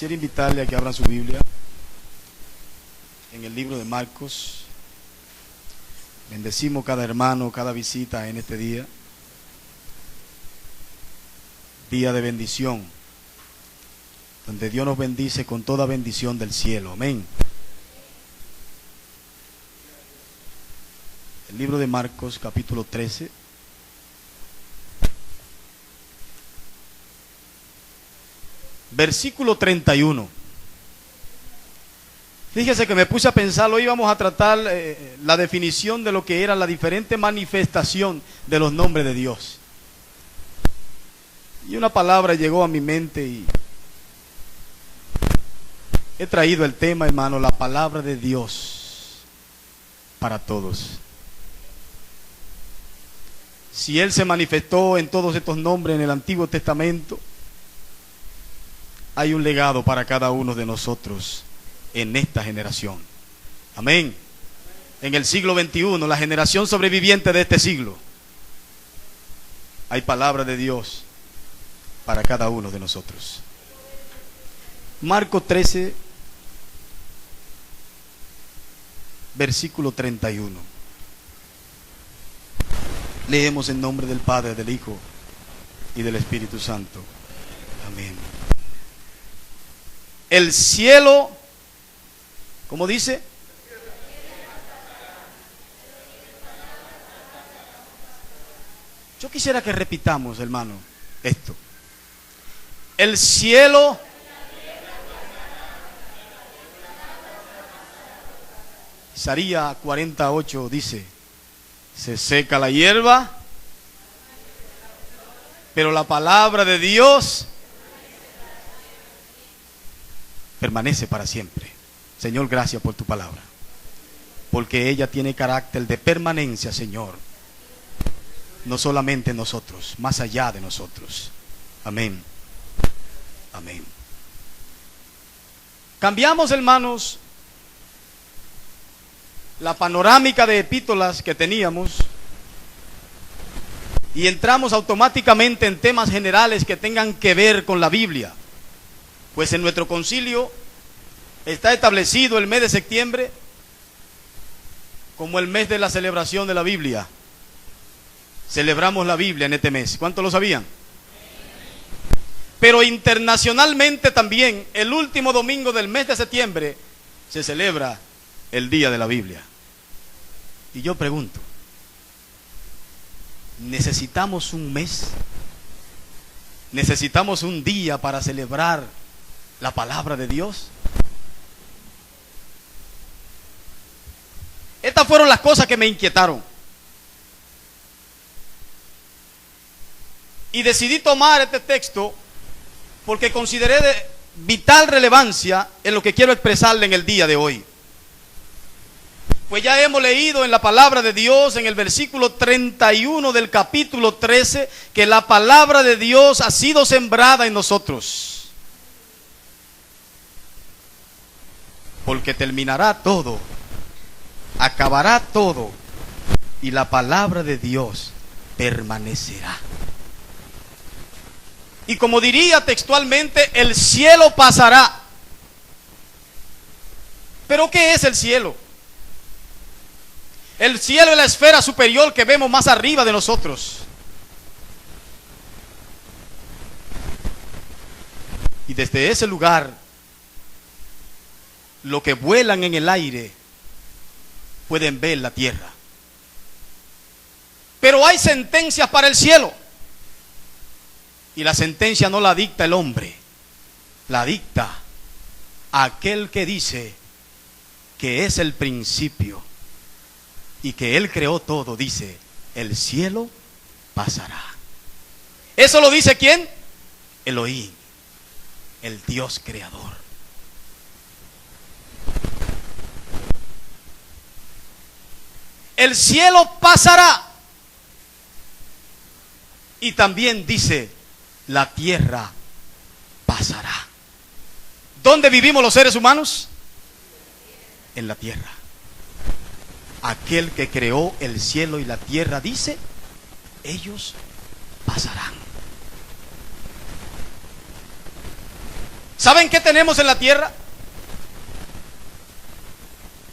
Quisiera invitarle a que abran su Biblia en el libro de Marcos. Bendecimos cada hermano, cada visita en este día. Día de bendición, donde Dios nos bendice con toda bendición del cielo. Amén. El libro de Marcos, capítulo 13. Versículo 31. Fíjese que me puse a pensar, hoy íbamos a tratar la definición de lo que era la diferente manifestación de los nombres de Dios. Y una palabra llegó a mi mente y he traído el tema, hermano, la palabra de Dios para todos. Si Él se manifestó en todos estos nombres en el Antiguo Testamento, hay un legado para cada uno de nosotros en esta generación. Amén. En el siglo XXI, la generación sobreviviente de este siglo, hay palabra de Dios para cada uno de nosotros. Marcos 13, versículo 31. Leemos en nombre del Padre, del Hijo y del Espíritu Santo. Amén. El cielo, ¿cómo dice? Yo quisiera que repitamos, hermano, esto. El cielo, Isaías 48 dice: se seca la hierba, pero la palabra de Dios permanece para siempre. Señor, gracias por tu palabra, porque ella tiene carácter de permanencia, Señor, no solamente en nosotros, más allá de nosotros. Amén. Amén. Cambiamos, hermanos, la panorámica de epístolas que teníamos y entramos automáticamente en temas generales que tengan que ver con la Biblia. Pues en nuestro concilio está establecido el mes de septiembre como el mes de la celebración de la Biblia. Celebramos la Biblia en este mes. ¿Cuántos lo sabían? Pero internacionalmente también, el último domingo del mes de septiembre, se celebra el Día de la Biblia. Y yo pregunto, ¿necesitamos un mes? ¿Necesitamos un día para celebrar la palabra de Dios? Estas fueron las cosas que me inquietaron. Y decidí tomar este texto porque consideré de vital relevancia en lo que quiero expresarle en el día de hoy. Pues ya hemos leído en la palabra de Dios, en el versículo 31 del capítulo 13, que la palabra de Dios ha sido sembrada en nosotros. Porque terminará todo, acabará todo, y la palabra de Dios permanecerá. Y como diría textualmente, el cielo pasará. ¿Pero qué es el cielo? El cielo es la esfera superior que vemos más arriba de nosotros. Y desde ese lugar, lo que vuelan en el aire pueden ver la tierra. Pero hay sentencias para el cielo. Y la sentencia no la dicta el hombre, la dicta aquel que dice que es el principio y que Él creó todo. Dice, el cielo pasará. ¿Eso lo dice quién? Elohim, el Dios creador. El cielo pasará. Y también dice, la tierra pasará. ¿Dónde vivimos los seres humanos? En la tierra. Aquel que creó el cielo y la tierra dice, ellos pasarán. ¿Saben qué tenemos en la tierra?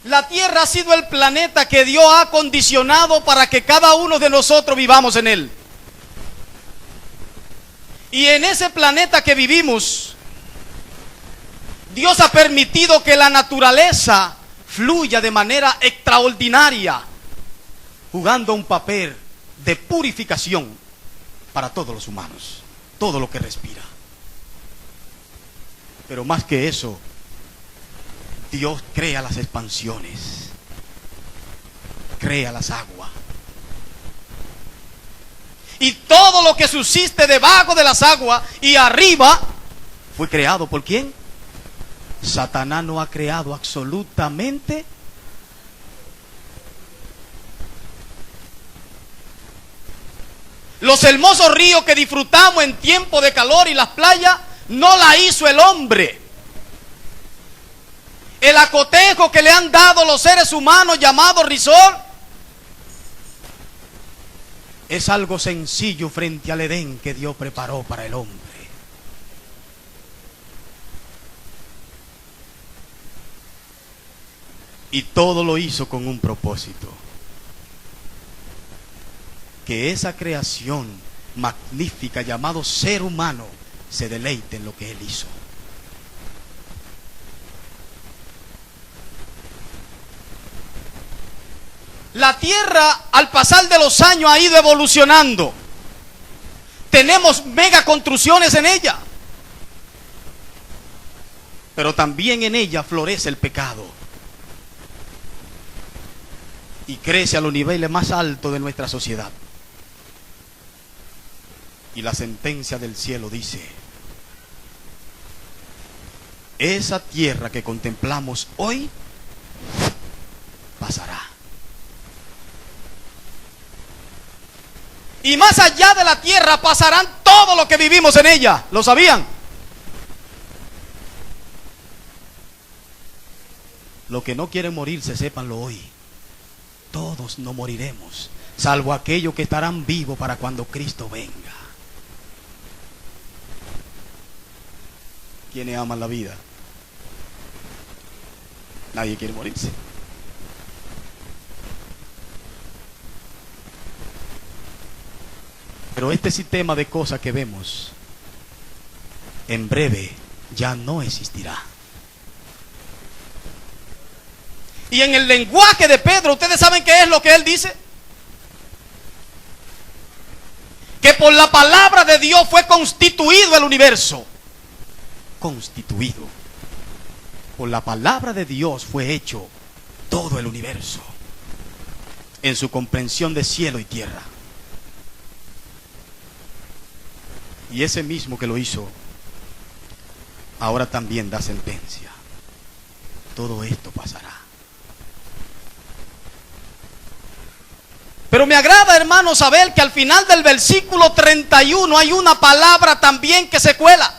La tierra ha sido el planeta que Dios ha acondicionado para que cada uno de nosotros vivamos en él. Y en ese planeta que vivimos, Dios ha permitido que la naturaleza fluya de manera extraordinaria, jugando un papel de purificación para todos los humanos, todo lo que respira. Pero más que eso, Dios crea las expansiones, crea las aguas. Y todo lo que subsiste debajo de las aguas y arriba fue creado ¿por quién? Satanás no ha creado absolutamente los hermosos ríos que disfrutamos en tiempo de calor y las playas no la hizo el hombre. El acotejo que le han dado los seres humanos llamado resort es algo sencillo frente al Edén que Dios preparó para el hombre. Y todo lo hizo con un propósito. Que esa creación magnífica llamado ser humano se deleite en lo que Él hizo. La tierra al pasar de los años ha ido evolucionando. Tenemos mega construcciones en ella. Pero también en ella florece el pecado. Y crece a los niveles más altos de nuestra sociedad. Y la sentencia del cielo dice: esa tierra que contemplamos hoy pasará. Y más allá de la tierra pasarán todo lo que vivimos en ella. ¿Lo sabían? Los que no quieren morirse, sépanlo hoy. Todos no moriremos, salvo aquellos que estarán vivos para cuando Cristo venga. ¿Quiénes aman la vida? Nadie quiere morirse. Pero este sistema de cosas que vemos, en breve ya no existirá. Y en el lenguaje de Pedro, ¿ustedes saben qué es lo que él dice? Que por la palabra de Dios fue constituido el universo. Constituido. Por la palabra de Dios fue hecho todo el universo, en su comprensión de cielo y tierra. Y ese mismo que lo hizo, ahora también da sentencia. Todo esto pasará. Pero me agrada, hermano, saber que al final del versículo 31 hay una palabra también que se cuela.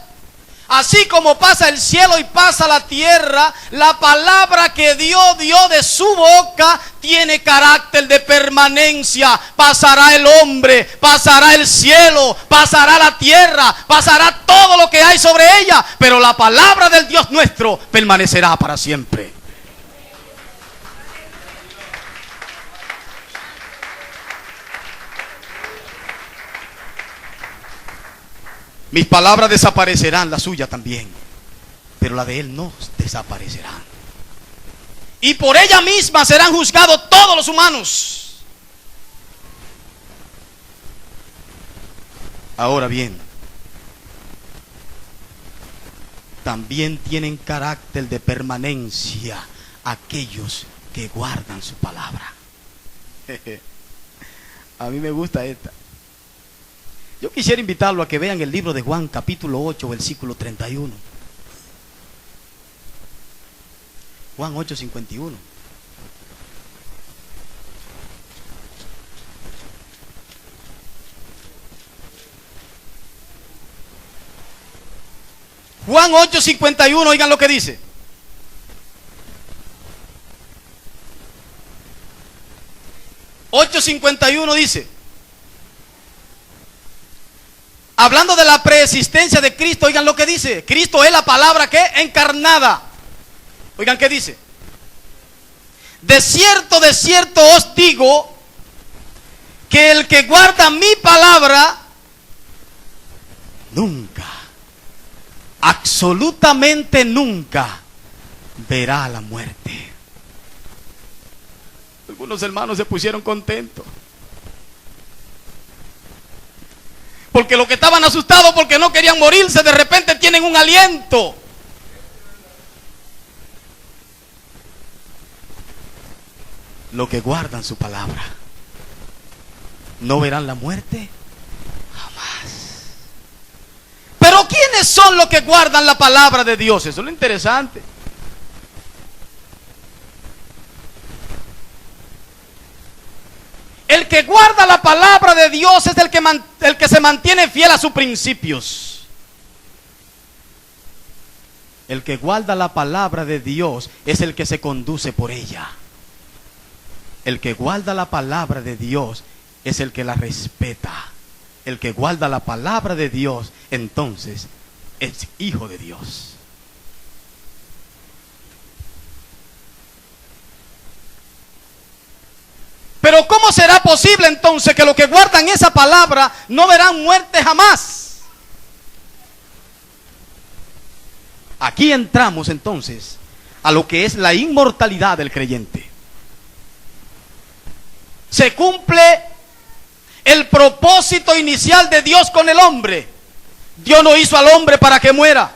Así como pasa el cielo y pasa la tierra, la palabra que Dios dio de su boca tiene carácter de permanencia. Pasará el hombre, pasará el cielo, pasará la tierra, pasará todo lo que hay sobre ella, pero la palabra del Dios nuestro permanecerá para siempre. Mis palabras desaparecerán, la suya también, pero la de Él no desaparecerán. Y por ella misma serán juzgados todos los humanos. Ahora bien, también tienen carácter de permanencia aquellos que guardan su palabra. A mí me gusta esta. Yo quisiera invitarlo a que vean el libro de Juan, capítulo 8, versículo 31. Juan 8, 51. Juan 8, 51, oigan lo que dice. Juan 8:51 dice: hablando de la preexistencia de Cristo, oigan lo que dice. Cristo es la palabra que encarnada. Oigan qué dice. De cierto os digo que el que guarda mi palabra nunca, absolutamente nunca verá la muerte. Algunos hermanos se pusieron contentos, porque los que estaban asustados porque no querían morirse, de repente tienen un aliento. Los que guardan su palabra no verán la muerte jamás. Pero ¿quiénes son los que guardan la palabra de Dios? Eso es lo interesante. El que guarda la palabra de Dios es el que se mantiene fiel a sus principios. El que guarda la palabra de Dios es el que se conduce por ella. El que guarda la palabra de Dios es el que la respeta. El que guarda la palabra de Dios, entonces, es hijo de Dios. Pero ¿cómo será posible entonces que los que guardan esa palabra no verán muerte jamás? Aquí entramos entonces a lo que es la inmortalidad del creyente. Se cumple el propósito inicial de Dios con el hombre. Dios no hizo al hombre para que muera.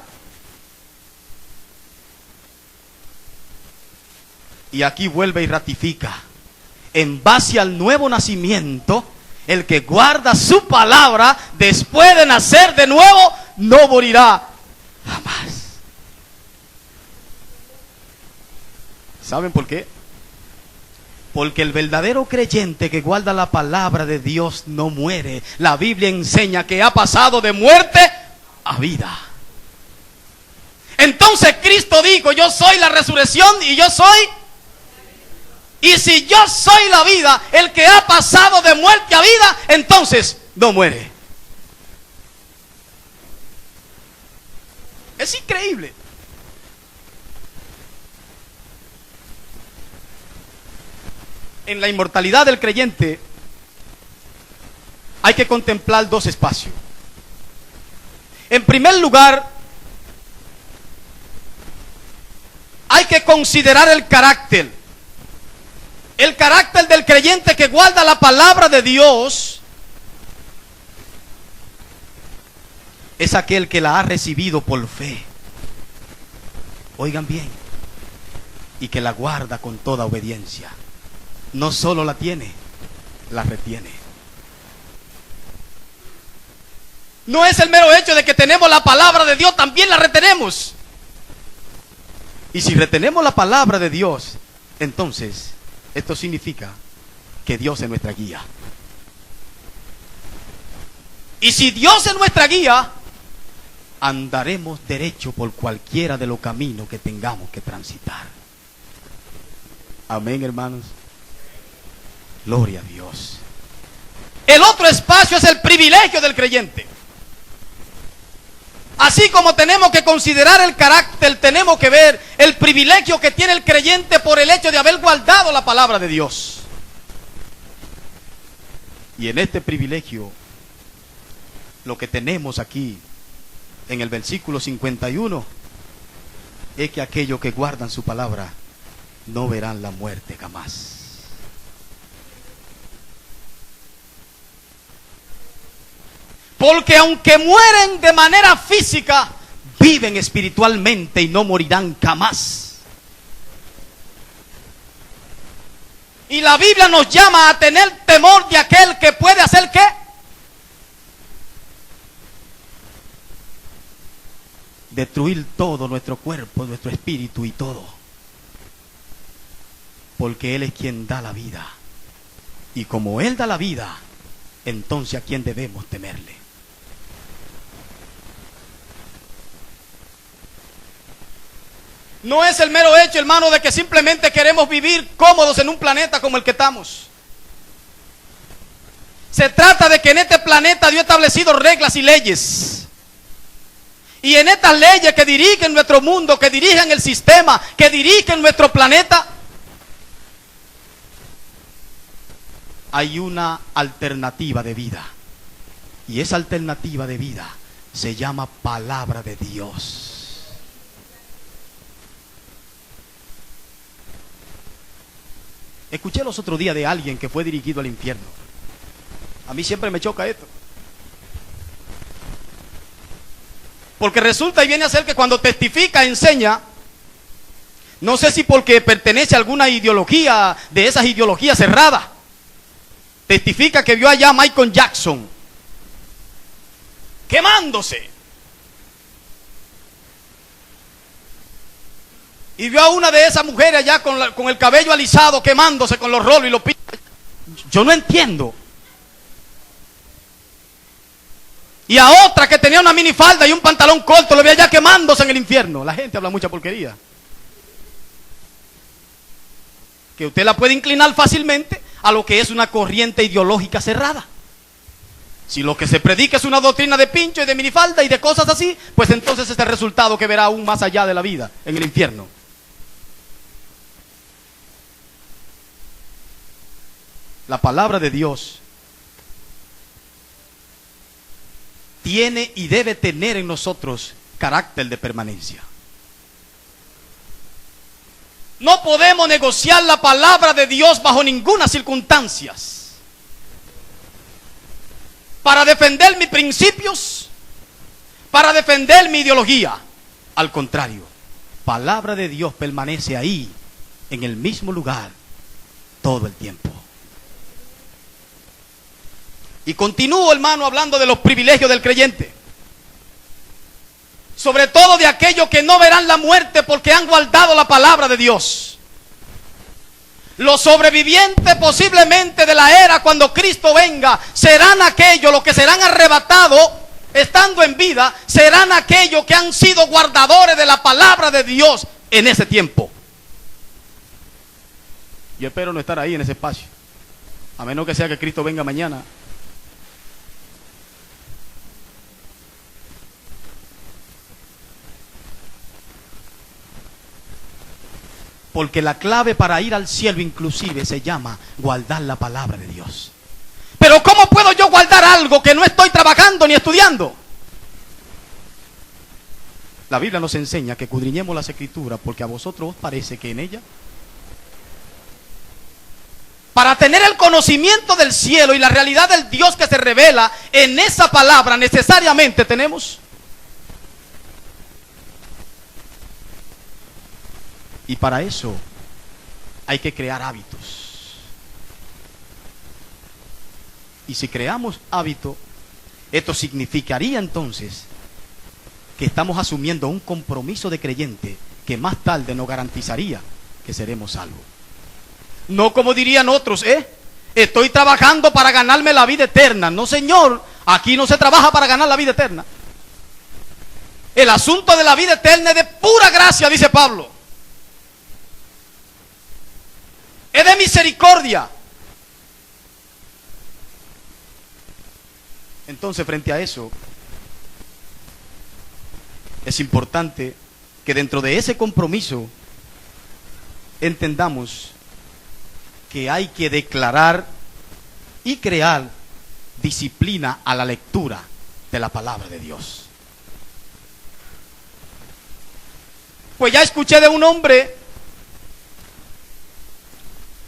Y aquí vuelve y ratifica. En base al nuevo nacimiento, el que guarda su palabra después de nacer de nuevo no morirá jamás. ¿Saben por qué? Porque el verdadero creyente que guarda la palabra de Dios no muere. La Biblia enseña que ha pasado de muerte a vida. Entonces Cristo dijo: yo soy la resurrección y yo soy. Y si yo soy la vida, el que ha pasado de muerte a vida, entonces no muere. Es increíble. En la inmortalidad del creyente hay que contemplar dos espacios. En primer lugar, hay que considerar el carácter. El carácter del creyente que guarda la palabra de Dios es aquel que la ha recibido por fe. Oigan bien. Y que la guarda con toda obediencia. No solo la tiene, la retiene. No es el mero hecho de que tenemos la palabra de Dios, también la retenemos. Y si retenemos la palabra de Dios, entonces esto significa que Dios es nuestra guía. Y si Dios es nuestra guía, andaremos derecho por cualquiera de los caminos que tengamos que transitar. Amén, hermanos. Gloria a Dios. El otro espacio es el privilegio del creyente. Así como tenemos que considerar el carácter, tenemos que ver el privilegio que tiene el creyente por el hecho de haber guardado la palabra de Dios. Y en este privilegio, lo que tenemos aquí en el versículo 51 es que aquellos que guardan su palabra no verán la muerte jamás. Porque aunque mueren de manera física, viven espiritualmente y no morirán jamás. Y la Biblia nos llama a tener temor de aquel que puede hacer ¿qué? Destruir todo nuestro cuerpo, nuestro espíritu y todo. Porque Él es quien da la vida. Y como Él da la vida, entonces ¿a quién debemos temerle? No es el mero hecho, hermano, de que simplemente queremos vivir cómodos en un planeta como el que estamos. Se trata de que en este planeta Dios ha establecido reglas y leyes. Y en estas leyes que dirigen nuestro mundo, que dirigen el sistema, que dirigen nuestro planeta, hay una alternativa de vida. Y esa alternativa de vida se llama palabra de Dios. Escuché los otros días de alguien que fue dirigido al infierno. A mí siempre me choca esto. Porque resulta y viene a ser que cuando testifica, enseña, no sé si porque pertenece a alguna ideología, de esas ideologías cerradas, testifica que vio allá a Michael Jackson quemándose. Y vio a una de esas mujeres allá con el cabello alisado quemándose con los rolos y los pies. Yo no entiendo. Y a otra que tenía una minifalda y un pantalón corto, lo vi allá quemándose en el infierno. La gente habla mucha porquería. Que usted la puede inclinar fácilmente a lo que es una corriente ideológica cerrada. Si lo que se predica es una doctrina de pincho y de minifalda y de cosas así, pues entonces es el resultado que verá aún más allá de la vida, en el infierno. La palabra de Dios tiene y debe tener en nosotros carácter de permanencia. No podemos negociar la palabra de Dios bajo ninguna circunstancia. Para defender mis principios, para defender mi ideología. Al contrario, palabra de Dios permanece ahí, en el mismo lugar, todo el tiempo. Y continúo, hermano, hablando de los privilegios del creyente. Sobre todo de aquellos que no verán la muerte porque han guardado la palabra de Dios. Los sobrevivientes posiblemente de la era cuando Cristo venga serán aquellos, los que serán arrebatados estando en vida, serán aquellos que han sido guardadores de la palabra de Dios en ese tiempo. Yo espero no estar ahí en ese espacio, a menos que sea que Cristo venga mañana. Porque la clave para ir al cielo inclusive se llama guardar la palabra de Dios. Pero ¿cómo puedo yo guardar algo que no estoy trabajando ni estudiando? La Biblia nos enseña que escudriñemos las Escrituras porque a vosotros os parece que en ella, para tener el conocimiento del cielo y la realidad del Dios que se revela en esa palabra, necesariamente tenemos. Y para eso hay que crear hábitos. Y si creamos hábitos, esto significaría entonces que estamos asumiendo un compromiso de creyente que más tarde nos garantizaría que seremos salvos. No como dirían otros, estoy trabajando para ganarme la vida eterna. No, señor, aquí no se trabaja para ganar la vida eterna. El asunto de la vida eterna es de pura gracia, dice Pablo. Es de misericordia. Entonces, frente a eso, es importante que dentro de ese compromiso entendamos que hay que declarar y crear disciplina a la lectura de la palabra de Dios. Pues ya escuché de un hombre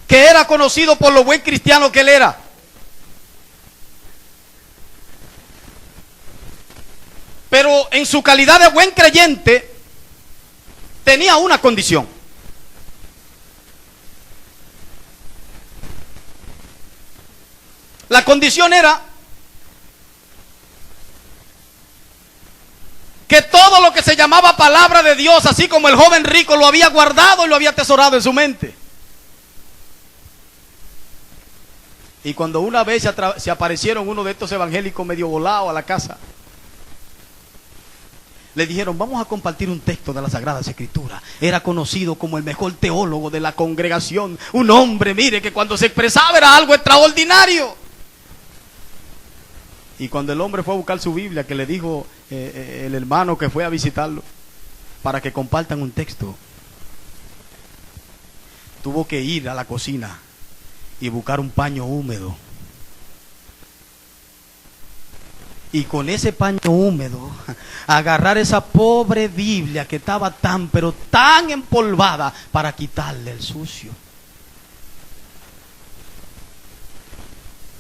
que era conocido por lo buen cristiano que él era. Pero en su calidad de buen creyente tenía una condición. La condición era que todo lo que se llamaba palabra de Dios, así como el joven rico, lo había guardado y lo había atesorado en su mente. Y cuando una vez se aparecieron uno de estos evangélicos medio volados a la casa, le dijeron, vamos a compartir un texto de las Sagradas Escrituras. Era conocido como el mejor teólogo de la congregación. Un hombre, mire, que cuando se expresaba era algo extraordinario. Y cuando el hombre fue a buscar su Biblia, que le dijo el hermano que fue a visitarlo, para que compartan un texto, tuvo que ir a la cocina y buscar un paño húmedo. Y con ese paño húmedo, agarrar esa pobre Biblia que estaba tan, pero tan empolvada, para quitarle el sucio.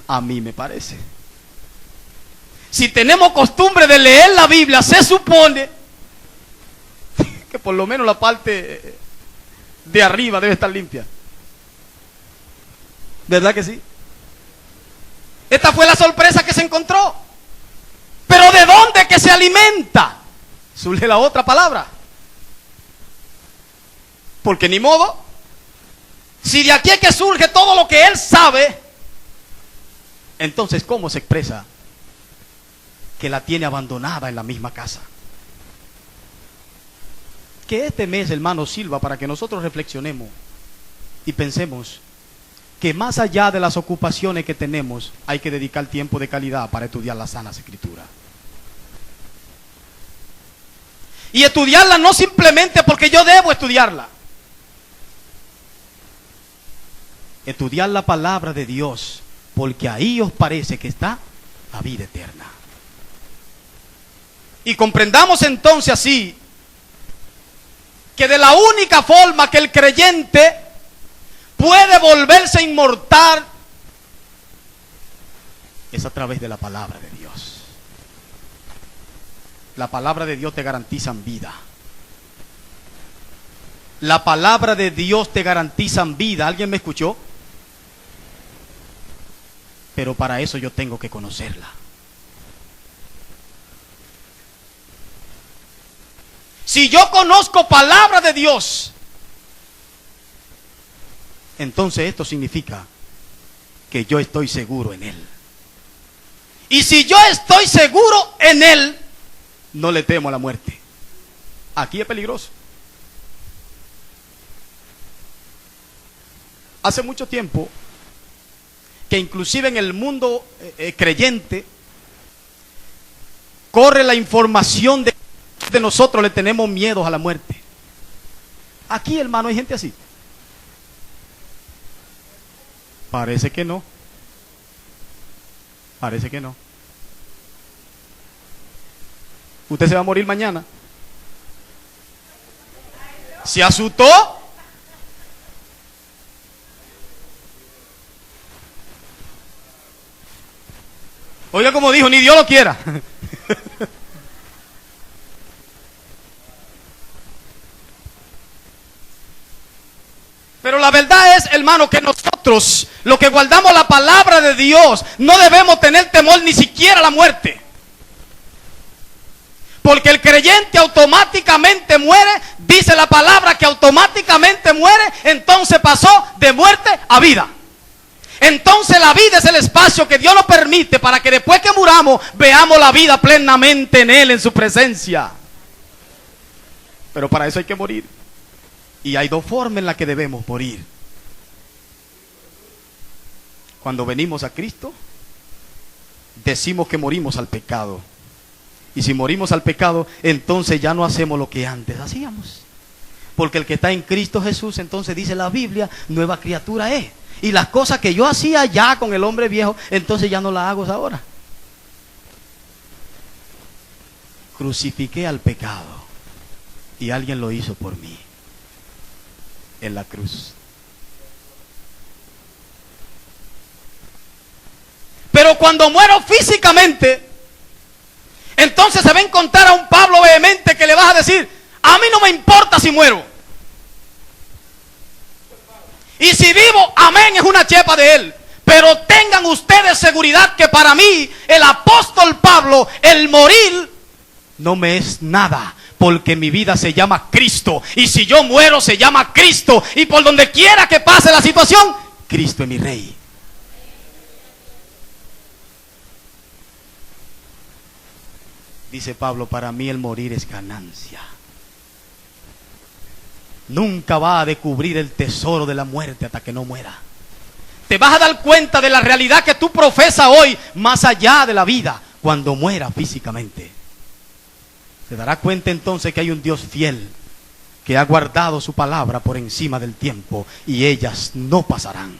A mí me parece. Si tenemos costumbre de leer la Biblia, se supone que por lo menos la parte de arriba debe estar limpia. ¿Verdad que sí? Esta fue la sorpresa que se encontró. Pero ¿de dónde que se alimenta? Surge la otra palabra. Porque ni modo. Si de aquí es que surge todo lo que él sabe, entonces ¿cómo se expresa que la tiene abandonada en la misma casa? Que este mes, hermano, sirva para que nosotros reflexionemos y pensemos que más allá de las ocupaciones que tenemos, hay que dedicar tiempo de calidad para estudiar las sanas escrituras. Y estudiarla no simplemente porque yo debo estudiarla. Estudiar la palabra de Dios, porque ahí os parece que está la vida eterna. Y comprendamos entonces así que de la única forma que el creyente puede volverse inmortal es a través de la palabra de Dios. La palabra de Dios te garantiza vida. La palabra de Dios te garantiza vida. ¿Alguien me escuchó? Pero para eso yo tengo que conocerla. Si yo conozco palabra de Dios, entonces esto significa que yo estoy seguro en Él. Y si yo estoy seguro en Él, no le temo a la muerte. Aquí es peligroso. Hace mucho tiempo que inclusive en el mundo creyente corre la información de nosotros le tenemos miedo a la muerte. Aquí, hermano, hay gente así. Parece que no. Parece que no. Usted se va a morir mañana. ¿Se asustó? Oiga como dijo, ni Dios lo quiera. Pero la verdad es, hermano, que nosotros, los que guardamos la palabra de Dios, no debemos tener temor ni siquiera a la muerte. Porque el creyente automáticamente muere, dice la palabra que automáticamente muere, entonces pasó de muerte a vida. Entonces la vida es el espacio que Dios nos permite para que después que muramos veamos la vida plenamente en Él, en su presencia. Pero para eso hay que morir. Y hay dos formas en las que debemos morir. Cuando venimos a Cristo, decimos que morimos al pecado. Y si morimos al pecado, entonces ya no hacemos lo que antes hacíamos. Porque el que está en Cristo Jesús, entonces dice la Biblia, nueva criatura es. Y las cosas que yo hacía ya con el hombre viejo, entonces ya no las hago ahora. Crucifiqué al pecado y alguien lo hizo por mí en la cruz. Pero cuando muero físicamente, entonces se va a encontrar a un Pablo vehemente que le vas a decir, a mí no me importa si muero. Y si vivo, amén, es una chepa de él. Pero tengan ustedes seguridad que para mí, el apóstol Pablo, el morir no me es nada. Porque mi vida se llama Cristo. Y si yo muero, se llama Cristo. Y por donde quiera que pase la situación, Cristo es mi Rey. Dice Pablo, para mí el morir es ganancia. Nunca va a descubrir el tesoro de la muerte hasta que no muera. Te vas a dar cuenta de la realidad que tú profesas hoy, más allá de la vida. cuando muera físicamente. Se dará cuenta entonces que hay un Dios fiel que ha guardado su palabra por encima del tiempo y ellas no pasarán.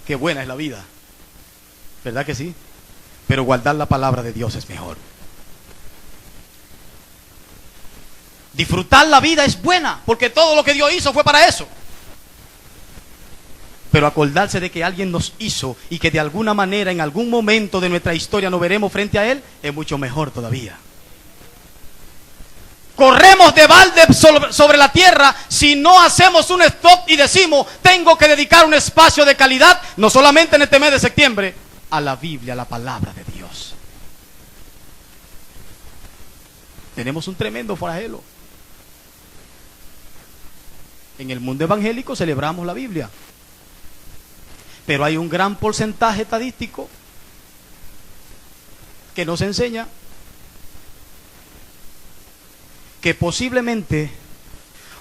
Qué buena es la vida, ¿verdad que sí? Pero guardar la palabra de Dios es mejor. Disfrutar la vida es buena, porque todo lo que Dios hizo fue para eso. Pero acordarse de que alguien nos hizo y que de alguna manera en algún momento de nuestra historia nos veremos frente a Él es mucho mejor todavía. Corremos de balde sobre la tierra si no hacemos un stop y decimos, tengo que dedicar un espacio de calidad, no solamente en este mes de septiembre, a la Biblia, a la palabra de Dios. Tenemos un tremendo flagelo. En el mundo evangélico celebramos la Biblia, pero hay un gran porcentaje estadístico que nos enseña que posiblemente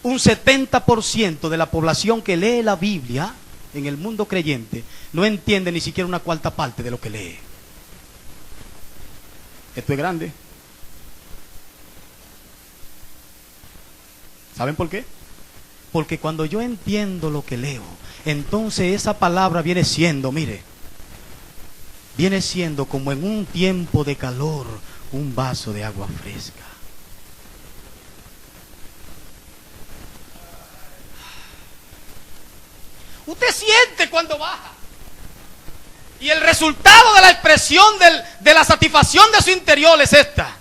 un 70% de la población que lee la Biblia en el mundo creyente no entiende ni siquiera una cuarta parte de lo que lee. Esto es grande. ¿Saben por qué? Porque cuando yo entiendo lo que leo, entonces esa palabra viene siendo, mire, viene siendo como en un tiempo de calor, un vaso de agua fresca. Usted siente cuando baja. Y el resultado de la expresión de la satisfacción de su interior es esta.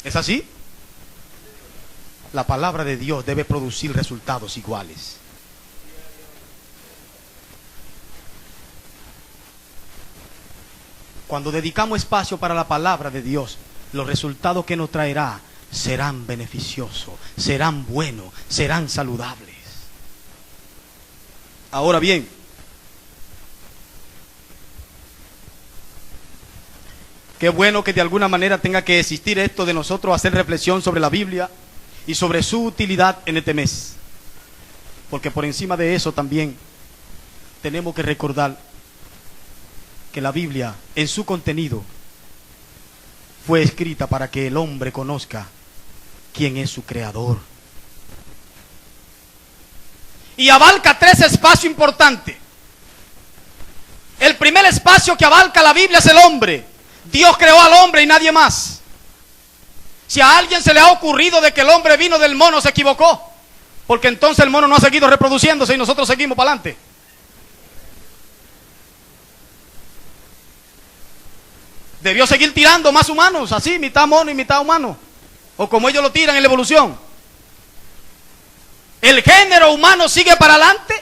¿Es así? La palabra de Dios debe producir resultados iguales. Cuando dedicamos espacio para la palabra de Dios, los resultados que nos traerá serán beneficiosos, serán buenos, serán saludables. Ahora bien, qué bueno que de alguna manera tenga que existir esto de nosotros hacer reflexión sobre la Biblia y sobre su utilidad en este mes. Porque por encima de eso también tenemos que recordar que la Biblia en su contenido fue escrita para que el hombre conozca quién es su creador. Y abarca tres espacios importantes. El primer espacio que abarca la Biblia es el hombre. Dios creó al hombre y nadie más. Si a alguien se le ha ocurrido de que el hombre vino del mono, se equivocó. Porque entonces el mono no ha seguido reproduciéndose y nosotros seguimos para adelante. Debió seguir tirando más humanos, así, mitad mono y mitad humano. O como ellos lo tiran en la evolución. El género humano sigue para adelante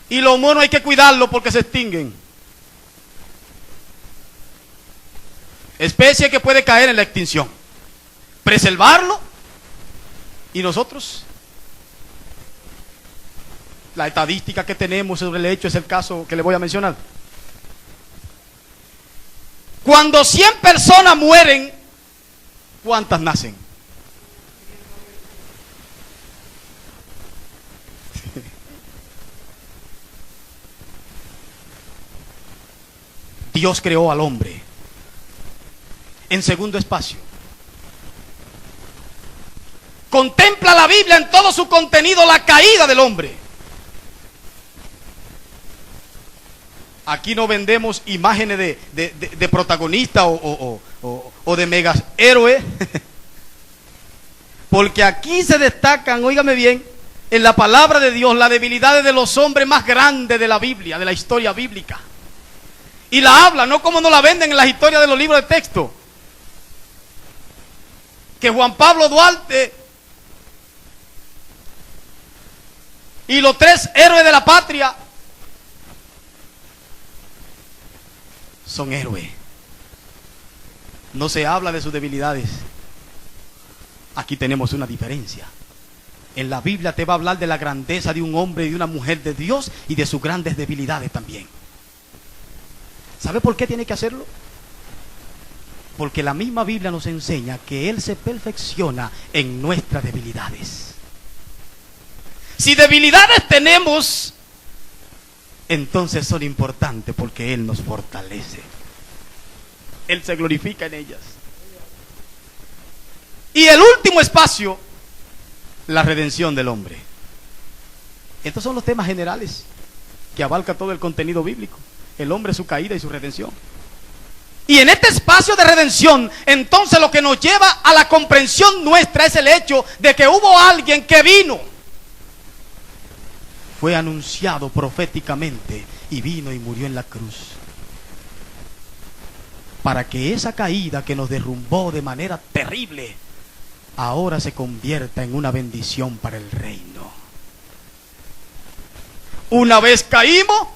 y los monos hay que cuidarlos porque se extinguen. Especie que puede caer en la extinción. Preservarlo y nosotros. La estadística que tenemos sobre el hecho es el caso que le voy a mencionar. Cuando 100 personas mueren, ¿cuántas nacen? Dios creó al hombre. En segundo espacio, contempla la Biblia en todo su contenido la caída del hombre. Aquí no vendemos imágenes de protagonistas o de megas héroes. Porque aquí se destacan, óigame bien, en la palabra de Dios, las debilidades de los hombres más grandes de la Biblia, de la historia bíblica. Y la habla, no como nos la venden en las historias de los libros de texto. Que Juan Pablo Duarte y los 3 héroes de la patria son héroes. No se habla de sus debilidades. Aquí tenemos una diferencia. En la Biblia te va a hablar de la grandeza de un hombre y de una mujer de Dios y de sus grandes debilidades también. ¿Sabe por qué tiene que hacerlo? Porque la misma Biblia nos enseña que Él se perfecciona en nuestras debilidades. Si debilidades tenemos, entonces son importantes porque Él nos fortalece. Él se glorifica en ellas. Y el último espacio, la redención del hombre. Estos son los temas generales que abarca todo el contenido bíblico. El hombre, su caída y su redención. Y en este espacio de redención, entonces lo que nos lleva a la comprensión nuestra es el hecho de que hubo alguien que vino. Fue anunciado proféticamente y vino y murió en la cruz. Para que esa caída que nos derrumbó de manera terrible, ahora se convierta en una bendición para el reino. Una vez caímos,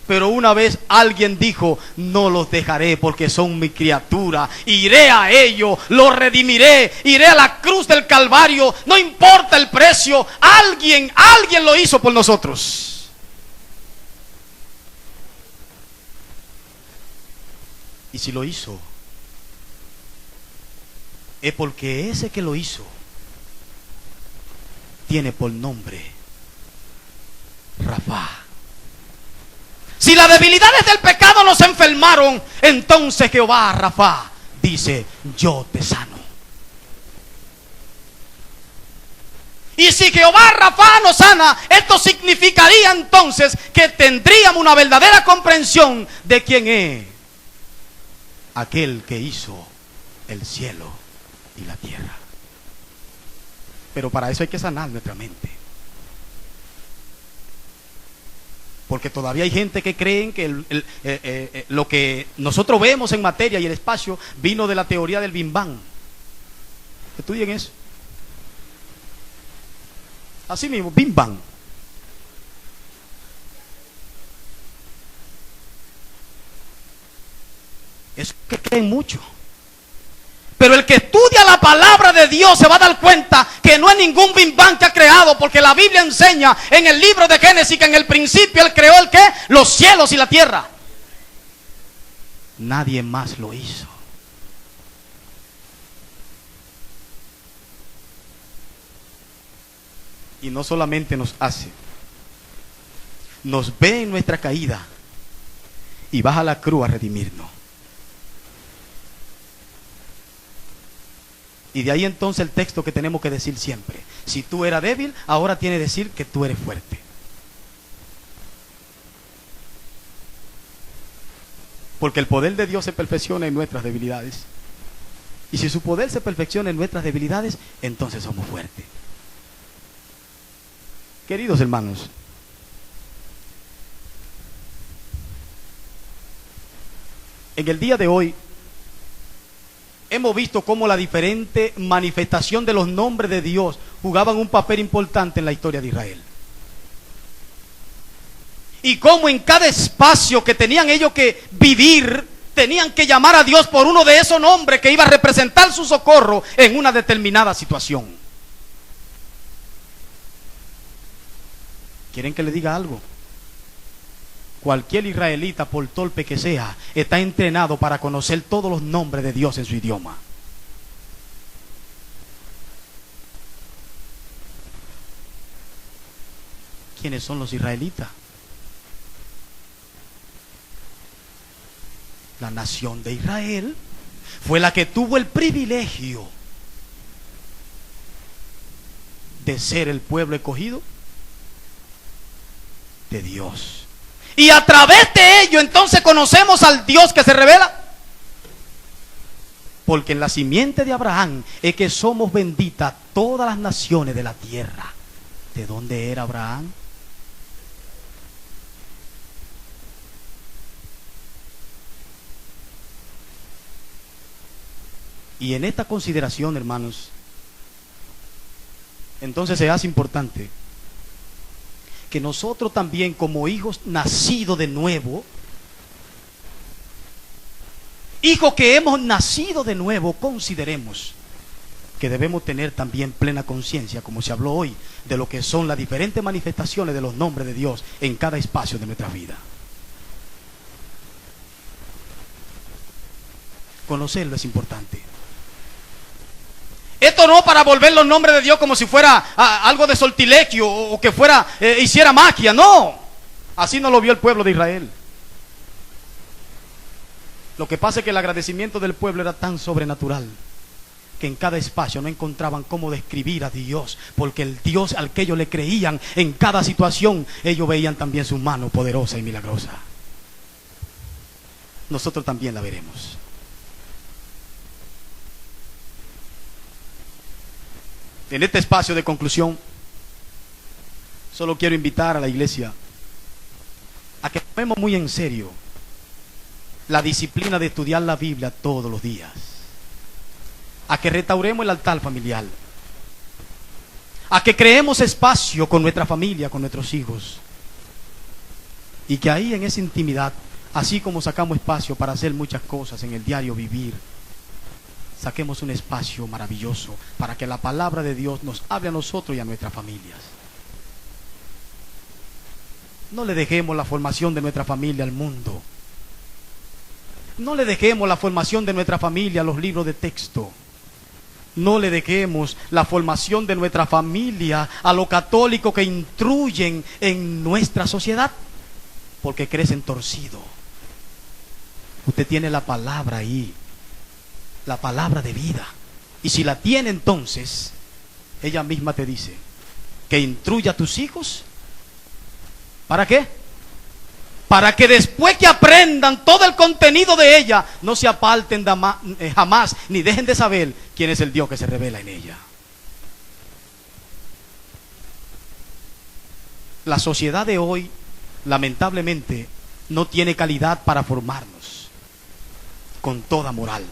pero una vez alguien dijo: no los dejaré porque son mi criatura, iré a ellos, los redimiré, iré a la cruz del Calvario, no importa el precio, alguien lo hizo por nosotros. Y si lo hizo, es porque ese que lo hizo tiene por nombre Rafa. Si las debilidades del pecado nos enfermaron, entonces Jehová Rafa dice: yo te sano. Y si Jehová Rafa nos sana, esto significaría entonces que tendríamos una verdadera comprensión de quién es aquel que hizo el cielo y la tierra. Pero para eso hay que sanar nuestra mente. Porque todavía hay gente que creen que lo que nosotros vemos en materia y el espacio vino de la teoría del Big Bang. Estudien eso. Así mismo, Big Bang. Es que creen mucho. Pero el que estudia la palabra de Dios se va a dar cuenta que no es ningún Big Bang que ha creado, porque la Biblia enseña en el libro de Génesis que en el principio Él creó ¿el qué? Los cielos y la tierra. Nadie más lo hizo. Y no solamente nos hace, nos ve en nuestra caída y baja a la cruz a redimirnos. Y de ahí entonces el texto que tenemos que decir siempre: si tú eras débil, ahora tiene que decir que tú eres fuerte. Porque el poder de Dios se perfecciona en nuestras debilidades. Y si su poder se perfecciona en nuestras debilidades, entonces somos fuertes. Queridos hermanos, en el día de hoy hemos visto cómo la diferente manifestación de los nombres de Dios jugaban un papel importante en la historia de Israel. Y cómo en cada espacio que tenían ellos que vivir, tenían que llamar a Dios por uno de esos nombres que iba a representar su socorro en una determinada situación. ¿Quieren que le diga algo? Cualquier israelita, por torpe que sea, está entrenado para conocer todos los nombres de Dios en su idioma. ¿Quiénes son los israelitas? La nación de Israel fue la que tuvo el privilegio de ser el pueblo escogido de Dios. Y a través de ello entonces conocemos al Dios que se revela. Porque en la simiente de Abraham es que somos benditas todas las naciones de la tierra. ¿De dónde era Abraham? Y en esta consideración, hermanos, entonces se hace importante que nosotros también, como hijos nacidos de nuevo, hijos que hemos nacido de nuevo, consideremos que debemos tener también plena conciencia, como se habló hoy, de lo que son las diferentes manifestaciones de los nombres de Dios en cada espacio de nuestra vida. Conocerlo es importante. Esto no para volver los nombres de Dios como si fuera algo de sortilegio o que fuera hiciera magia, no. Así no lo vio el pueblo de Israel. Lo que pasa es que el agradecimiento del pueblo era tan sobrenatural que en cada espacio no encontraban cómo describir a Dios, porque el Dios al que ellos le creían en cada situación, ellos veían también su mano poderosa y milagrosa. Nosotros también la veremos. En este espacio de conclusión, solo quiero invitar a la iglesia a que tomemos muy en serio la disciplina de estudiar la Biblia todos los días, a que restauremos el altar familiar, a que creemos espacio con nuestra familia, con nuestros hijos, y que ahí en esa intimidad, así como sacamos espacio para hacer muchas cosas en el diario vivir, saquemos un espacio maravilloso para que la palabra de Dios nos hable a nosotros y a nuestras familias. No le dejemos la formación de nuestra familia al mundo. No le dejemos la formación de nuestra familia a los libros de texto. No le dejemos la formación de nuestra familia a los católicos que intruyen en nuestra sociedad, porque crecen torcidos. Usted tiene la palabra ahí, la palabra de vida, y si la tiene, entonces ella misma te dice que instruya a tus hijos. ¿Para qué? Para que después que aprendan todo el contenido de ella, no se aparten jamás, ni dejen de saber quién es el Dios que se revela en ella. La sociedad de hoy, lamentablemente, no tiene calidad para formarnos con toda moral.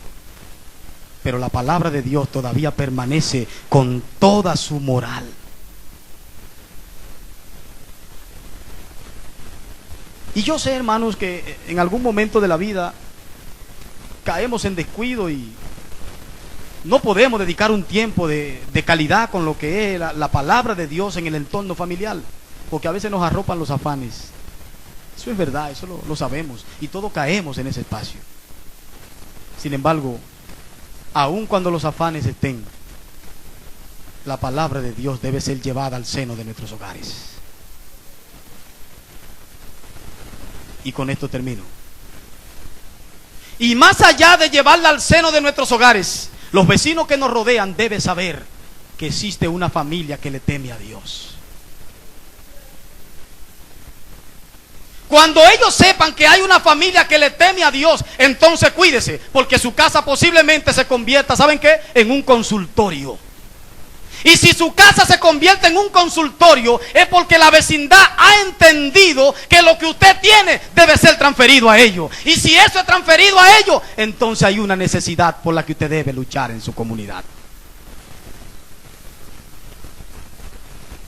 Pero la palabra de Dios todavía permanece con toda su moral. Y yo sé, hermanos, que en algún momento de la vida caemos en descuido y no podemos dedicar un tiempo de calidad con lo que es la palabra de Dios en el entorno familiar, porque a veces nos arropan los afanes. Eso es verdad, eso lo sabemos, y todos caemos en ese espacio. Sin embargo, aun cuando los afanes estén, la palabra de Dios debe ser llevada al seno de nuestros hogares. Y con esto termino. Y más allá de llevarla al seno de nuestros hogares, los vecinos que nos rodean deben saber que existe una familia que le teme a Dios. Cuando ellos sepan que hay una familia que le teme a Dios, entonces cuídese, porque su casa posiblemente se convierta, ¿saben qué? En un consultorio. Y si su casa se convierte en un consultorio, es porque la vecindad ha entendido que lo que usted tiene debe ser transferido a ellos. Y si eso es transferido a ellos, entonces hay una necesidad por la que usted debe luchar en su comunidad.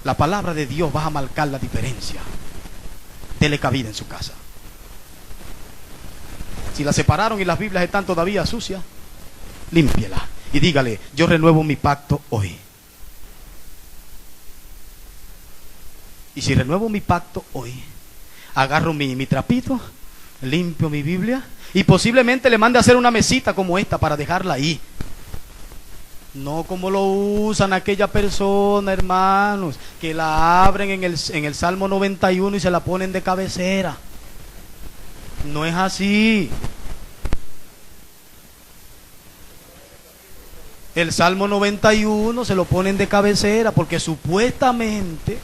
La palabra de Dios va a marcar la diferencia. Dele cabida en su casa. Si la separaron y las Biblias están todavía sucias, límpiela y dígale: yo renuevo mi pacto hoy. Y si renuevo mi pacto hoy, agarro mi trapito, limpio mi Biblia y posiblemente le mande a hacer una mesita como esta para dejarla ahí. No como lo usan aquella persona, hermanos, que la abren en el Salmo 91 y se la ponen de cabecera. No es así. El Salmo 91 se lo ponen de cabecera porque supuestamente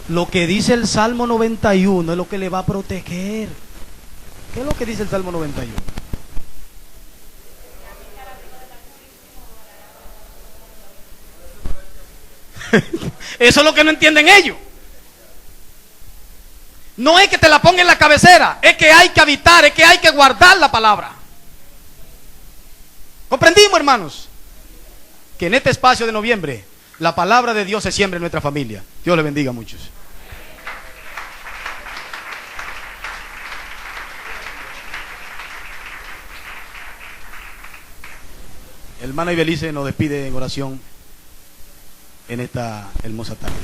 lo que dice el Salmo 91 es lo que le va a proteger. ¿Qué es lo que dice el Salmo 91? Eso es lo que no entienden ellos. No es que te la ponga en la cabecera, es que hay que habitar, es que hay que guardar la palabra. ¿Comprendimos, hermanos? Que en este espacio de noviembre la palabra de Dios se siembre en nuestra familia. Dios le bendiga a muchos. Hermana Ibelice nos despide en oración en esta hermosa tarde.